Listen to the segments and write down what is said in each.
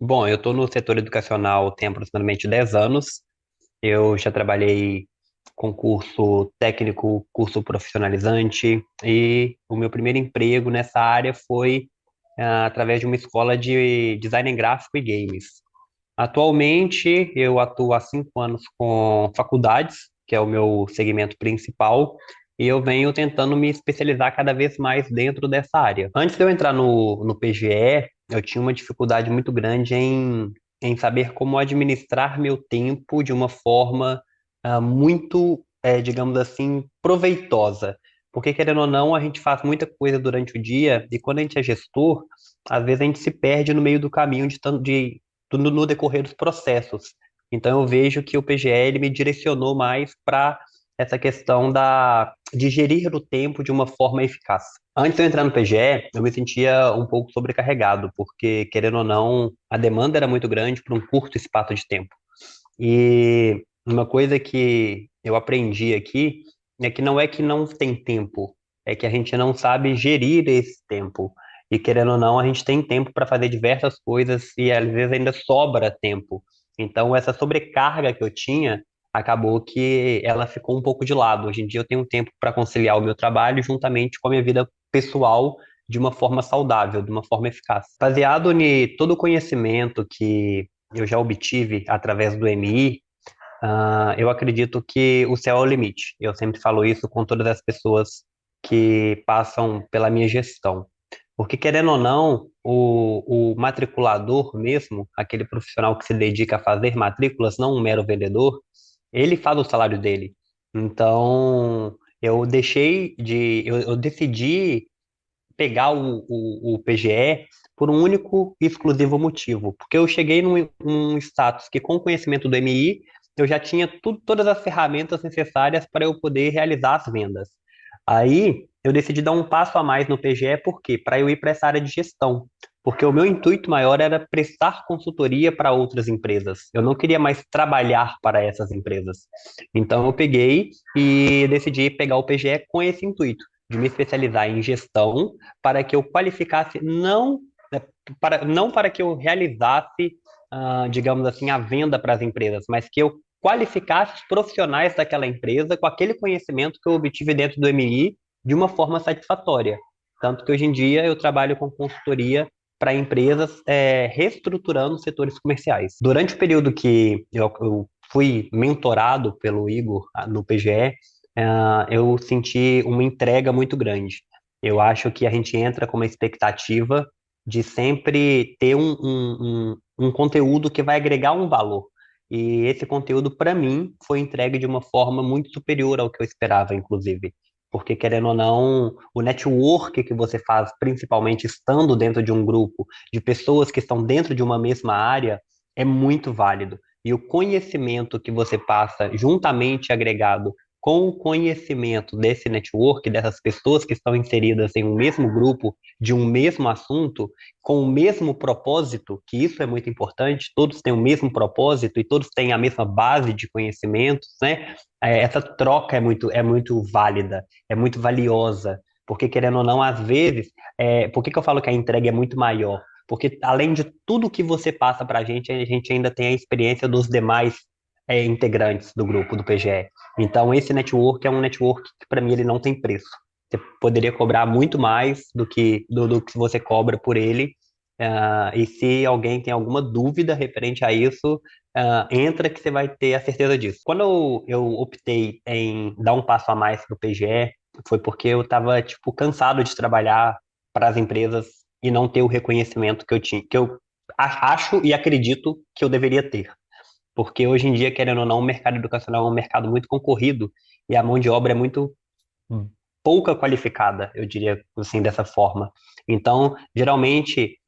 Bom, eu estou no setor educacional tem aproximadamente 10 anos. Eu já trabalhei com curso técnico, curso profissionalizante, e o meu primeiro emprego nessa área foi através de uma escola de design gráfico e games. Atualmente, eu atuo há 5 anos com faculdades, que é o meu segmento principal, e eu venho tentando me especializar cada vez mais dentro dessa área. Antes de eu entrar no PGE, eu tinha uma dificuldade muito grande em saber como administrar meu tempo de uma forma muito, digamos assim, proveitosa. Porque, querendo ou não, a gente faz muita coisa durante o dia, e quando a gente é gestor, às vezes a gente se perde no meio do caminho no decorrer dos processos. Então eu vejo que o PGE ele me direcionou mais para essa questão de gerir o tempo de uma forma eficaz. Antes de eu entrar no PGE, eu me sentia um pouco sobrecarregado, porque, querendo ou não, a demanda era muito grande para um curto espaço de tempo. E uma coisa que eu aprendi aqui é que não tem tempo, é que a gente não sabe gerir esse tempo. E querendo ou não, a gente tem tempo para fazer diversas coisas e às vezes ainda sobra tempo. Então, essa sobrecarga que eu tinha acabou que ela ficou um pouco de lado. Hoje em dia eu tenho tempo para conciliar o meu trabalho juntamente com a minha vida pessoal de uma forma saudável, de uma forma eficaz. Baseado em todo o conhecimento que eu já obtive através do MI, eu acredito que o céu é o limite. Eu sempre falo isso com todas as pessoas que passam pela minha gestão. Porque, querendo ou não, o matriculador mesmo, aquele profissional que se dedica a fazer matrículas, não um mero vendedor, ele faz o salário dele. Então, eu decidi pegar o PGE por um único e exclusivo motivo, porque eu cheguei num status que, com o conhecimento do MI, eu já tinha todas as ferramentas necessárias para eu poder realizar as vendas. Aí, eu decidi dar um passo a mais no PGE, por quê? Para eu ir para essa área de gestão. Porque o meu intuito maior era prestar consultoria para outras empresas. Eu não queria mais trabalhar para essas empresas. Então, eu peguei e decidi pegar o PGE com esse intuito, de me especializar em gestão para que eu qualificasse, não para que eu realizasse, digamos assim, a venda para as empresas, mas que eu qualificasse os profissionais daquela empresa com aquele conhecimento que eu obtive dentro do MI de uma forma satisfatória. Tanto que hoje em dia eu trabalho com consultoria para empresas reestruturando setores comerciais. Durante o período que eu fui mentorado pelo Igor no PGE, eu senti uma entrega muito grande. Eu acho que a gente entra com uma expectativa de sempre ter um conteúdo que vai agregar um valor. E esse conteúdo, para mim, foi entregue de uma forma muito superior ao que eu esperava, inclusive. Porque, querendo ou não, o network que você faz, principalmente estando dentro de um grupo de pessoas que estão dentro de uma mesma área, é muito válido. E o conhecimento que você passa juntamente agregado com o conhecimento desse network, dessas pessoas que estão inseridas em um mesmo grupo, de um mesmo assunto, com o mesmo propósito, que isso é muito importante, todos têm o mesmo propósito e todos têm a mesma base de conhecimentos, né? Essa troca é muito válida, é muito valiosa, porque querendo ou não, às vezes, por que que eu falo que a entrega é muito maior? Porque além de tudo que você passa para a gente ainda tem a experiência dos demais integrantes do grupo do PGE. Então, esse network é um network que, para mim, ele não tem preço. Você poderia cobrar muito mais do que você cobra por ele. E se alguém tem alguma dúvida referente a isso, entra que você vai ter a certeza disso. Quando eu optei em dar um passo a mais para o PGE, foi porque eu estava tipo, cansado de trabalhar para as empresas e não ter o reconhecimento que eu tinha, que eu acho e acredito que eu deveria ter. Porque hoje em dia, querendo ou não, o mercado educacional é um mercado muito concorrido e a mão de obra é muito pouca qualificada, eu diria assim, dessa forma. Então, geralmente,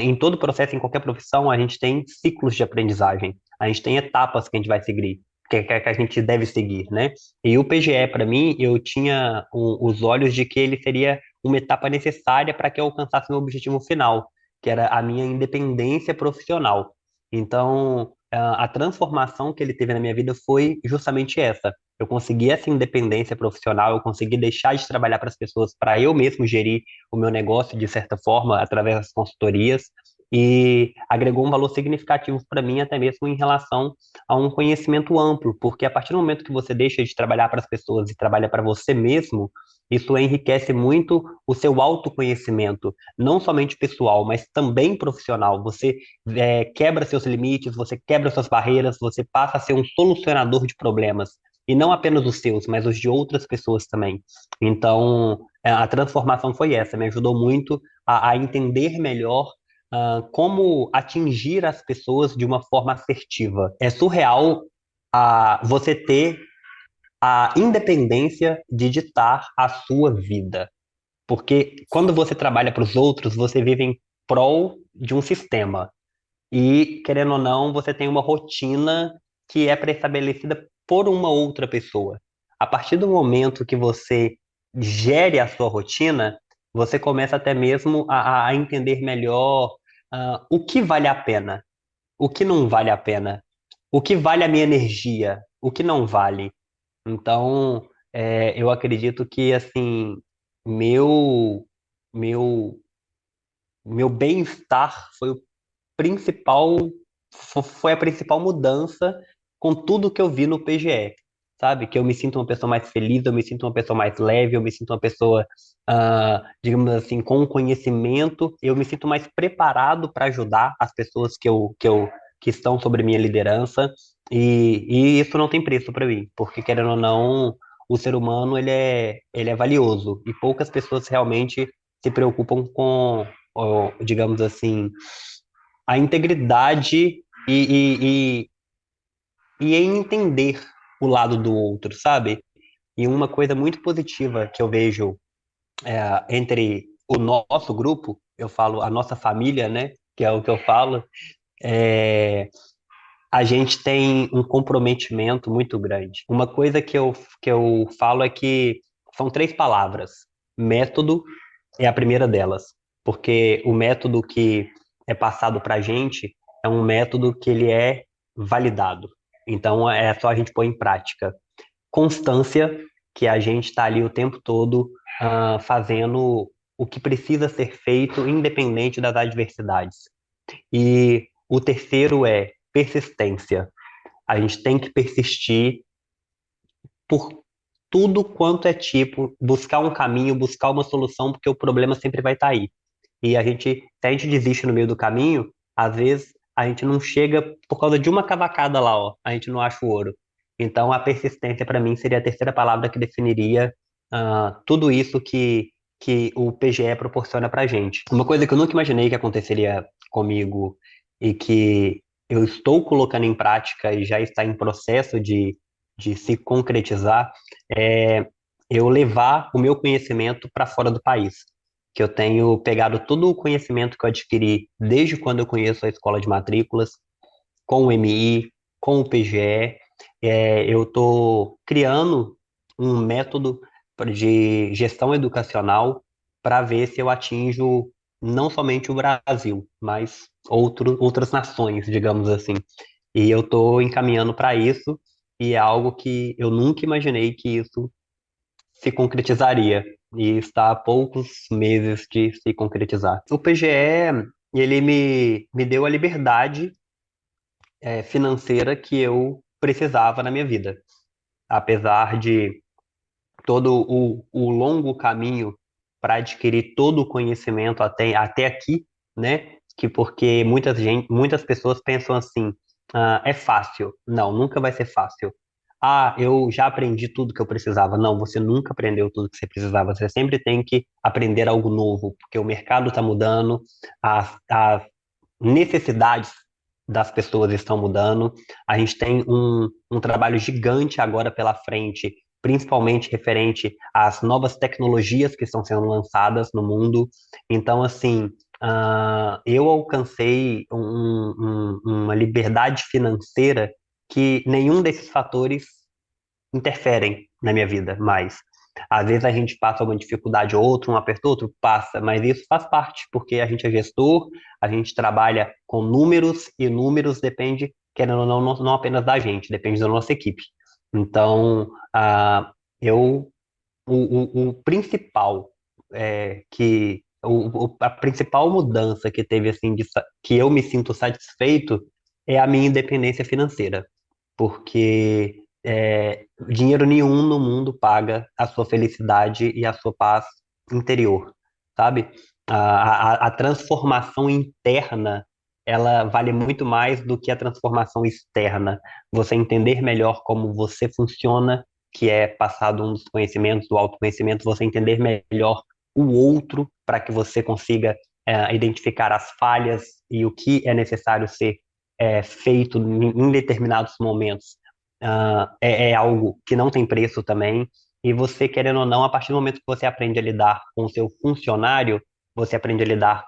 em todo processo, em qualquer profissão, a gente tem ciclos de aprendizagem, a gente tem etapas que a gente vai seguir, que a gente deve seguir, né? E o PGE, para mim, eu tinha os olhos de que ele seria uma etapa necessária para que eu alcançasse meu objetivo final, que era a minha independência profissional. Então, a transformação que ele teve na minha vida foi justamente essa. Eu consegui essa independência profissional, eu consegui deixar de trabalhar para as pessoas para eu mesmo gerir o meu negócio de certa forma através das consultorias. e agregou um valor significativo para mim, até mesmo em relação a um conhecimento amplo, porque a partir do momento que você deixa de trabalhar para as pessoas e trabalha para você mesmo, isso enriquece muito o seu autoconhecimento, não somente pessoal, mas também profissional. Você quebra seus limites, você quebra suas barreiras, você passa a ser um solucionador de problemas. E não apenas os seus, mas os de outras pessoas também. Então, a transformação foi essa, me ajudou muito a entender melhor como atingir as pessoas de uma forma assertiva. É surreal você ter a independência de ditar a sua vida. Porque quando você trabalha para os outros, você vive em prol de um sistema. E, querendo ou não, você tem uma rotina que é pré-estabelecida por uma outra pessoa. A partir do momento que você gere a sua rotina, você começa até mesmo a entender melhor o que vale a pena, o que não vale a pena, o que vale a minha energia, o que não vale. Então, eu acredito que, assim, meu, meu, meu bem-estar foi o principal, foi a principal mudança com tudo que eu vi no PGE, sabe? Que eu me sinto uma pessoa mais feliz, eu me sinto uma pessoa mais leve, eu me sinto uma pessoa, digamos assim, com conhecimento, eu me sinto mais preparado para ajudar as pessoas que estão sobre minha liderança, e isso não tem preço para mim, porque querendo ou não, o ser humano ele é valioso e poucas pessoas realmente se preocupam com, ó, digamos assim, a integridade e em entender o lado do outro, sabe? E uma coisa muito positiva que eu vejo entre o nosso grupo, eu falo a nossa família, né? Que é o que eu falo, é, a gente tem um comprometimento muito grande. Uma coisa que eu falo é que são três palavras. Método é a primeira delas, porque o método que é passado para a gente é um método que ele é validado. Então é só a gente pôr em prática. Constância, que a gente está ali o tempo todo fazendo o que precisa ser feito, independente das adversidades. E o terceiro é persistência. A gente tem que persistir por tudo quanto é tipo, buscar um caminho, buscar uma solução, porque o problema sempre vai estar aí. E se a gente desiste no meio do caminho, às vezes a gente não chega por causa de uma cavacada lá, ó, a gente não acha o ouro. Então a persistência para mim seria a terceira palavra que definiria tudo isso que o PGE proporciona para gente. Uma coisa que eu nunca imaginei que aconteceria comigo e que eu estou colocando em prática e já está em processo de se concretizar é eu levar o meu conhecimento para fora do país, que eu tenho pegado todo o conhecimento que eu adquiri desde quando eu conheço a escola de matrículas, com o MI, com o PGE. Eu estou criando um método de gestão educacional para ver se eu atinjo não somente o Brasil, mas outras nações, digamos assim. E eu estou encaminhando para isso, e é algo que eu nunca imaginei que isso se concretizaria e está a poucos meses de se concretizar. O PGE, ele me deu a liberdade financeira que eu precisava na minha vida. Apesar de todo o longo caminho para adquirir todo o conhecimento até aqui, né? Que porque muitas pessoas pensam assim, é fácil. Não, nunca vai ser fácil. Ah, eu já aprendi tudo que eu precisava. Não, você nunca aprendeu tudo que você precisava. Você sempre tem que aprender algo novo, porque o mercado está mudando, as necessidades das pessoas estão mudando. A gente tem um trabalho gigante agora pela frente, principalmente referente às novas tecnologias que estão sendo lançadas no mundo. Então, assim, eu alcancei uma liberdade financeira que nenhum desses fatores interferem na minha vida mais. Às vezes a gente passa uma dificuldade ou outra, um aperto ou outro, passa, mas isso faz parte, porque a gente é gestor, a gente trabalha com números, e números depende, querendo ou não, não apenas da gente, depende da nossa equipe. Então, eu, o principal a principal mudança que teve, assim, que eu me sinto satisfeito é a minha independência financeira, porque dinheiro nenhum no mundo paga a sua felicidade e a sua paz interior, sabe? A transformação interna, ela vale muito mais do que a transformação externa. Você entender melhor como você funciona, que é passado um dos conhecimentos do autoconhecimento, você entender melhor o outro para que você consiga identificar as falhas e o que é necessário ser feito em determinados momentos. É algo que não tem preço também. E você, querendo ou não, a partir do momento que você aprende a lidar com o seu funcionário, você aprende a lidar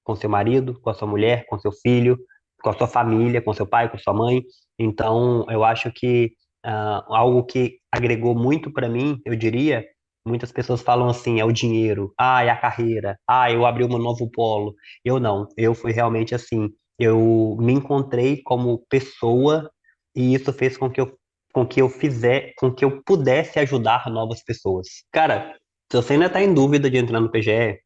com seu marido, com a sua mulher, com seu filho, com a sua família, com seu pai, com sua mãe. Então, eu acho que algo que agregou muito para mim, eu diria, muitas pessoas falam assim, é o dinheiro, é a carreira, eu abri um novo polo. Eu não, eu fui realmente assim, eu me encontrei como pessoa e isso fez com que eu pudesse ajudar novas pessoas. Cara, se você ainda está em dúvida de entrar no PGE,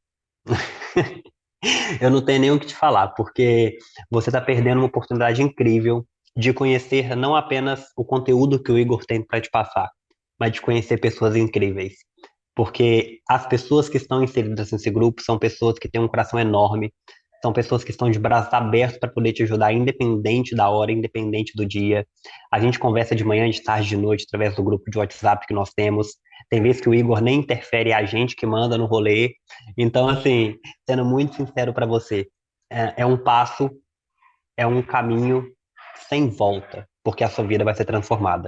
eu não tenho nem o que te falar, porque você está perdendo uma oportunidade incrível de conhecer não apenas o conteúdo que o Igor tem para te passar, mas de conhecer pessoas incríveis. Porque as pessoas que estão inseridas nesse grupo são pessoas que têm um coração enorme, são pessoas que estão de braços abertos para poder te ajudar, independente da hora, independente do dia. A gente conversa de manhã, de tarde, de noite, através do grupo de WhatsApp que nós temos. Tem vezes que o Igor nem interfere, é a gente que manda no rolê. Então, assim, sendo muito sincero para você, é um passo, é um caminho sem volta, porque a sua vida vai ser transformada.